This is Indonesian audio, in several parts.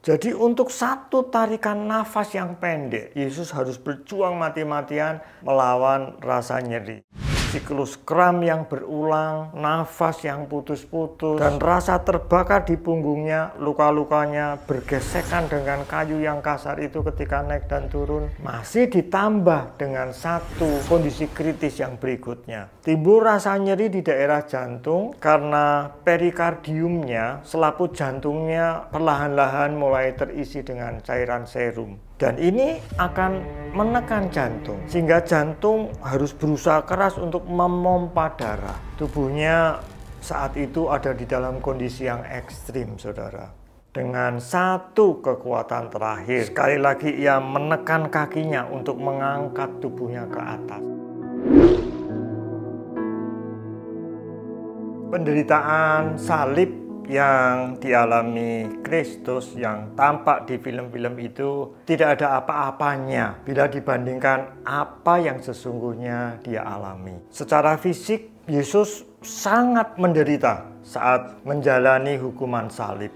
Jadi untuk satu tarikan nafas yang pendek, Yesus harus berjuang mati-matian melawan rasa nyeri. Siklus kram yang berulang, nafas yang putus-putus, dan rasa terbakar di punggungnya, luka-lukanya bergesekan dengan kayu yang kasar itu ketika naik dan turun. Masih ditambah dengan satu kondisi kritis yang berikutnya. Timbul rasa nyeri di daerah jantung karena perikardiumnya, selaput jantungnya perlahan-lahan mulai terisi dengan cairan serum. Dan ini akan menekan jantung, sehingga jantung harus berusaha keras untuk memompa darah. Tubuhnya saat itu ada di dalam kondisi yang ekstrim, saudara. Dengan satu kekuatan terakhir, sekali lagi ia menekan kakinya untuk mengangkat tubuhnya ke atas. Penderitaan salib yang dialami Kristus yang tampak di film-film itu tidak ada apa-apanya bila dibandingkan apa yang sesungguhnya dia alami. Secara fisik, Yesus sangat menderita saat menjalani hukuman salib.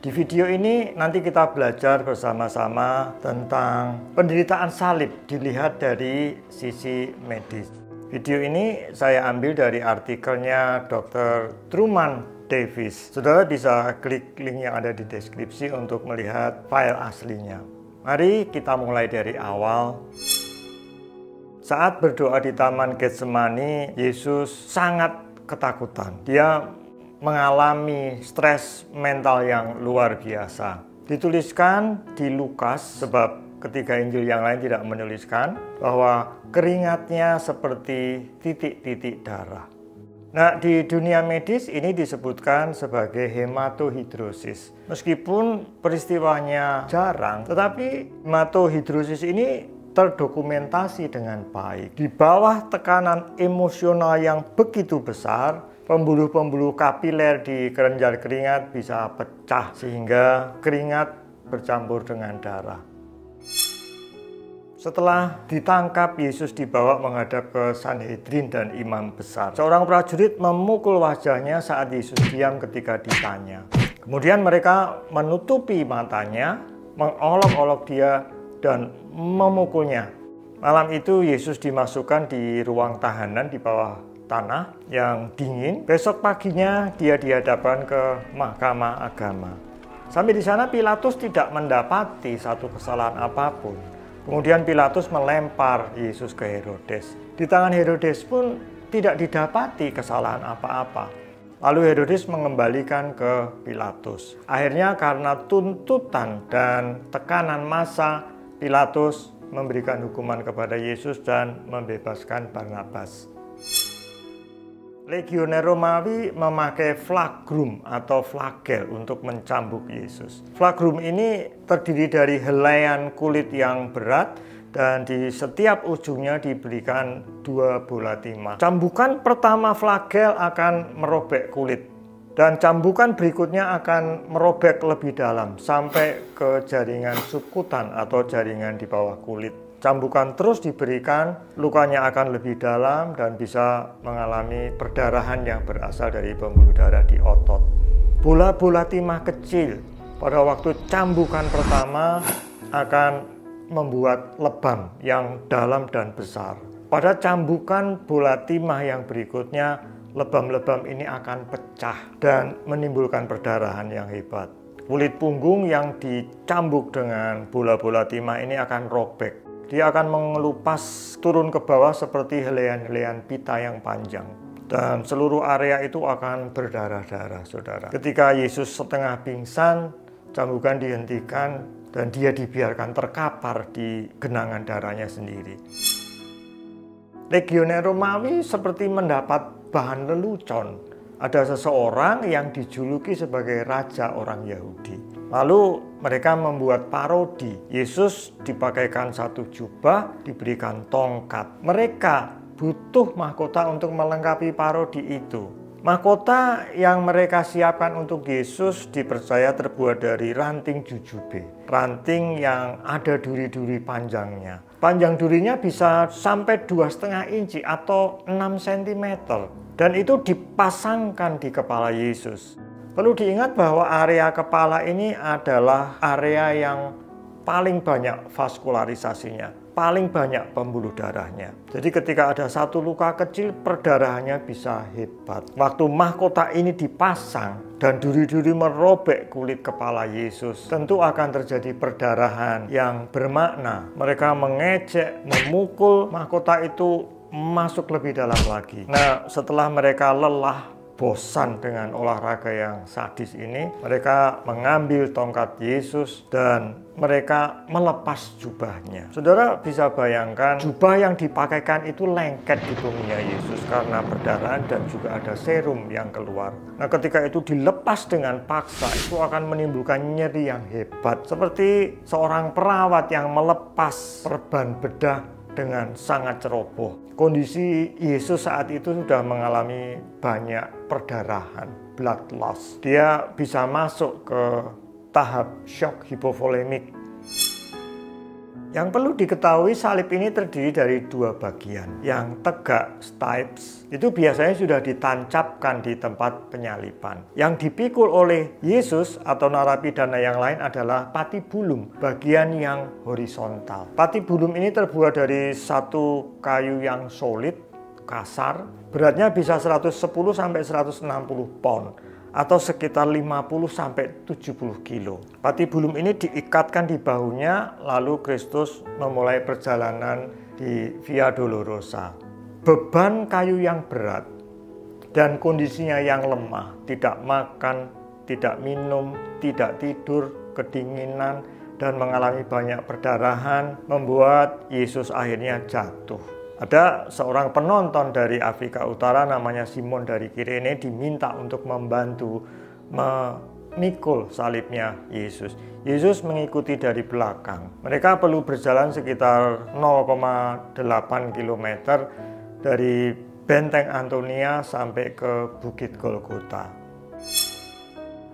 Di video ini nanti kita belajar bersama-sama tentang penderitaan salib dilihat dari sisi medis. Video ini saya ambil dari artikelnya Dr. Truman Davis. Saudara bisa klik link yang ada di deskripsi untuk melihat file aslinya. Mari kita mulai dari awal. Saat berdoa di Taman Getsemani, Yesus sangat ketakutan. Dia mengalami stres mental yang luar biasa. Dituliskan di Lukas, sebab ketiga Injil yang lain tidak menuliskan, bahwa keringatnya seperti titik-titik darah. Nah, di dunia medis ini disebutkan sebagai hematohidrosis. Meskipun peristiwanya jarang, tetapi hematohidrosis ini terdokumentasi dengan baik. Di bawah tekanan emosional yang begitu besar, pembuluh-pembuluh kapiler di kelenjar keringat bisa pecah sehingga keringat bercampur dengan darah. Setelah ditangkap, Yesus dibawa menghadap ke Sanhedrin dan imam besar. Seorang prajurit memukul wajahnya saat Yesus diam ketika ditanya. Kemudian mereka menutupi matanya, mengolok-olok dia, dan memukulnya. Malam itu Yesus dimasukkan di ruang tahanan di bawah tanah yang dingin. Besok paginya dia dihadapkan ke mahkamah agama. Sampai di sana Pilatus tidak mendapati satu kesalahan apapun. Kemudian Pilatus melempar Yesus ke Herodes. Di tangan Herodes pun tidak didapati kesalahan apa-apa. Lalu Herodes mengembalikan ke Pilatus. Akhirnya karena tuntutan dan tekanan massa, Pilatus memberikan hukuman kepada Yesus dan membebaskan Barnabas. Legioner Romawi memakai flagrum atau flagel untuk mencambuk Yesus. Flagrum ini terdiri dari helaian kulit yang berat dan di setiap ujungnya diberikan 2 bola timah. Cambukan pertama flagel akan merobek kulit dan cambukan berikutnya akan merobek lebih dalam sampai ke jaringan subkutan atau jaringan di bawah kulit. Cambukan terus diberikan, lukanya akan lebih dalam dan bisa mengalami perdarahan yang berasal dari pembuluh darah di otot. Bola-bola timah kecil pada waktu cambukan pertama akan membuat lebam yang dalam dan besar. Pada cambukan bola timah yang berikutnya, lebam-lebam ini akan pecah dan menimbulkan perdarahan yang hebat. Kulit punggung yang dicambuk dengan bola-bola timah ini akan robek. Dia akan mengelupas turun ke bawah seperti helaian-helaian pita yang panjang. Dan seluruh area itu akan berdarah-darah, saudara. Ketika Yesus setengah pingsan, cambukan dihentikan dan dia dibiarkan terkapar di genangan darahnya sendiri. Legioner Romawi seperti mendapat bahan lelucon. Ada seseorang yang dijuluki sebagai raja orang Yahudi. Lalu mereka membuat parodi. Yesus dipakaikan satu jubah, diberikan tongkat. Mereka butuh mahkota untuk melengkapi parodi itu. Mahkota yang mereka siapkan untuk Yesus dipercaya terbuat dari ranting jujube. Ranting yang ada duri-duri panjangnya. Panjang durinya bisa sampai 2,5 inci atau 6 cm. Dan itu dipasangkan di kepala Yesus. Perlu diingat bahwa area kepala ini adalah area yang paling banyak vaskularisasinya, paling banyak pembuluh darahnya. Jadi ketika ada satu luka kecil, perdarahannya bisa hebat. Waktu mahkota ini dipasang dan duri-duri merobek kulit kepala Yesus, tentu akan terjadi perdarahan yang bermakna. Mereka mengejek, memukul mahkota itu masuk lebih dalam lagi. Nah, setelah mereka lelah, bosan dengan olahraga yang sadis ini, mereka mengambil tongkat Yesus dan mereka melepas jubahnya. Saudara bisa bayangkan, jubah yang dipakaikan itu lengket di punggungnya Yesus karena perdarahan dan juga ada serum yang keluar. Nah, ketika itu dilepas dengan paksa, itu akan menimbulkan nyeri yang hebat, seperti seorang perawat yang melepas perban bedah dengan sangat ceroboh. Kondisi Yesus saat itu sudah mengalami banyak perdarahan, blood loss. Dia bisa masuk ke tahap shock hipovolemik. Yang perlu diketahui, salib ini terdiri dari dua bagian. Yang tegak, stipes, itu biasanya sudah ditancapkan di tempat penyaliban. Yang dipikul oleh Yesus atau narapidana yang lain adalah patibulum, bagian yang horizontal. Patibulum ini terbuat dari satu kayu yang solid, kasar, beratnya bisa 110-160 pound, atau sekitar 50-70 kilo. Patibulum ini diikatkan di bahunya, lalu Kristus memulai perjalanan di Via Dolorosa. Beban kayu yang berat dan kondisinya yang lemah, tidak makan, tidak minum, tidak tidur, kedinginan, dan mengalami banyak perdarahan, membuat Yesus akhirnya jatuh. Ada seorang penonton dari Afrika Utara namanya Simon dari Kirene diminta untuk membantu memikul salibnya Yesus. Yesus mengikuti dari belakang. Mereka perlu berjalan sekitar 0,8 km dari Benteng Antonia sampai ke Bukit Golgota.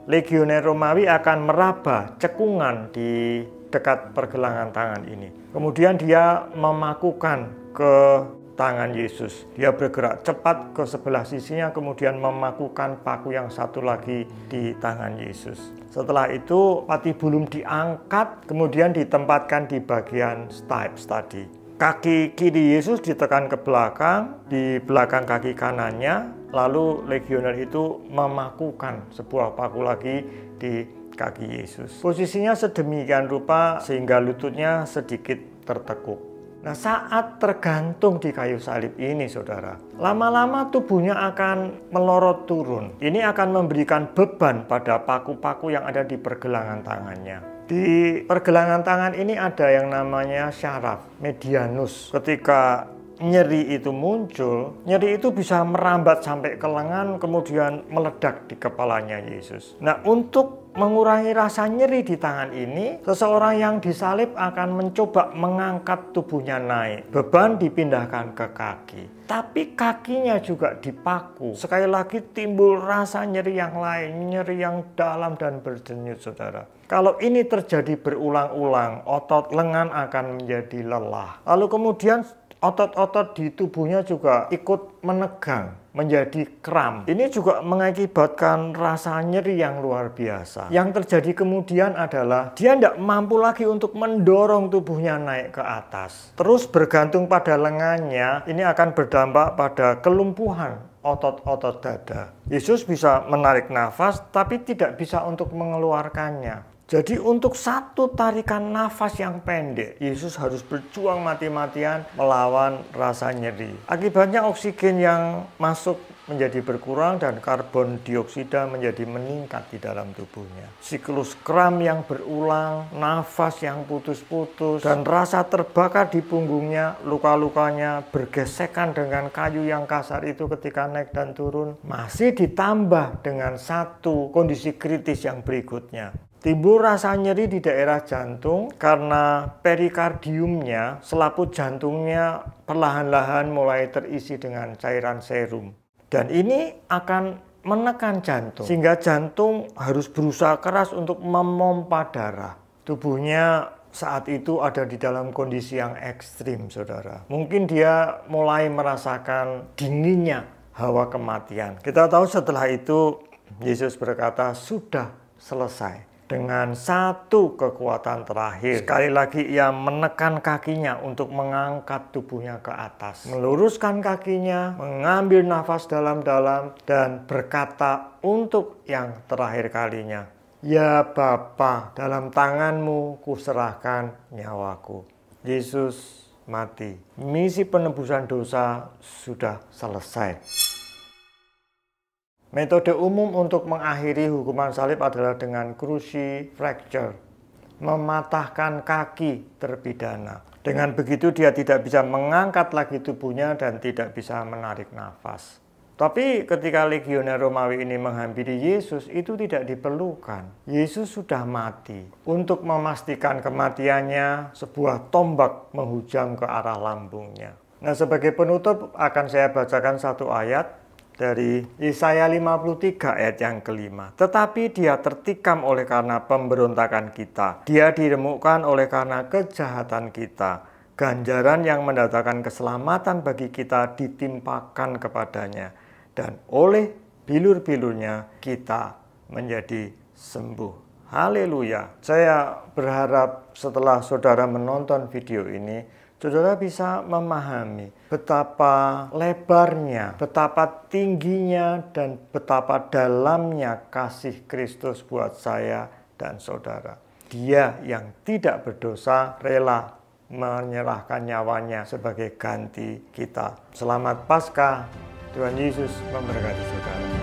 Legioner Romawi akan meraba cekungan di dekat pergelangan tangan ini. Kemudian dia memakukan ke tangan Yesus. Dia bergerak cepat ke sebelah sisinya, kemudian memakukan paku yang satu lagi di tangan Yesus. Setelah itu patibulum diangkat, kemudian ditempatkan di bagian stipes tadi. Kaki kiri Yesus ditekan ke belakang, di belakang kaki kanannya, lalu legioner itu memakukan sebuah paku lagi di kaki Yesus. Posisinya sedemikian rupa sehingga lututnya sedikit tertekuk. Nah, saat tergantung di kayu salib ini, saudara, lama-lama tubuhnya akan melorot turun. Ini akan memberikan beban pada paku-paku yang ada di pergelangan tangannya. Di pergelangan tangan ini ada yang namanya syaraf medianus. Ketika nyeri itu muncul, nyeri itu bisa merambat sampai ke lengan, kemudian meledak di kepalanya Yesus. Nah, untuk mengurangi rasa nyeri di tangan ini, seseorang yang disalib akan mencoba mengangkat tubuhnya naik. Beban dipindahkan ke kaki, tapi kakinya juga dipaku. Sekali lagi timbul rasa nyeri yang lain, nyeri yang dalam dan berdenyut, saudara. Kalau ini terjadi berulang-ulang, otot lengan akan menjadi lelah. Lalu kemudian otot-otot di tubuhnya juga ikut menegang, menjadi kram. Ini juga mengakibatkan rasa nyeri yang luar biasa. Yang terjadi kemudian adalah dia tidak mampu lagi untuk mendorong tubuhnya naik ke atas. Terus bergantung pada lengannya, ini akan berdampak pada kelumpuhan otot-otot dada. Yesus bisa menarik nafas, tapi tidak bisa untuk mengeluarkannya. Jadi untuk satu tarikan nafas yang pendek, Yesus harus berjuang mati-matian melawan rasa nyeri. Akibatnya oksigen yang masuk menjadi berkurang dan karbon dioksida menjadi meningkat di dalam tubuhnya. Siklus kram yang berulang, nafas yang putus-putus, dan rasa terbakar di punggungnya, luka-lukanya bergesekan dengan kayu yang kasar itu ketika naik dan turun. Masih ditambah dengan satu kondisi kritis yang berikutnya. Timbul rasa nyeri di daerah jantung karena perikardiumnya, selaput jantungnya perlahan-lahan mulai terisi dengan cairan serum. Dan ini akan menekan jantung, sehingga jantung harus berusaha keras untuk memompa darah. Tubuhnya saat itu ada di dalam kondisi yang ekstrim, saudara. Mungkin dia mulai merasakan dinginnya hawa kematian. Kita tahu setelah itu Yesus berkata, sudah selesai. Dengan satu kekuatan terakhir, sekali lagi ia menekan kakinya untuk mengangkat tubuhnya ke atas, meluruskan kakinya, mengambil nafas dalam-dalam, dan berkata untuk yang terakhir kalinya, ya Bapa, dalam tanganmu kuserahkan nyawaku. Yesus mati. Misi penebusan dosa sudah selesai. Metode umum untuk mengakhiri hukuman salib adalah dengan crucifixure, mematahkan kaki terpidana. Dengan begitu dia tidak bisa mengangkat lagi tubuhnya dan tidak bisa menarik nafas. Tapi ketika legioner Romawi ini menghampiri Yesus, itu tidak diperlukan. Yesus sudah mati. Untuk memastikan kematiannya, sebuah tombak menghujam ke arah lambungnya. Nah, sebagai penutup akan saya bacakan satu ayat dari Yesaya 53 ayat yang kelima. Tetapi dia tertikam oleh karena pemberontakan kita. Dia diremukkan oleh karena kejahatan kita. Ganjaran yang mendatangkan keselamatan bagi kita ditimpakan kepadanya. Dan oleh bilur-bilurnya kita menjadi sembuh. Haleluya. Saya berharap setelah saudara menonton video ini, saudara bisa memahami betapa lebarnya, betapa tingginya, dan betapa dalamnya kasih Kristus buat saya dan saudara. Dia yang tidak berdosa rela menyerahkan nyawanya sebagai ganti kita. Selamat Paskah, Tuhan Yesus memberkati saudara.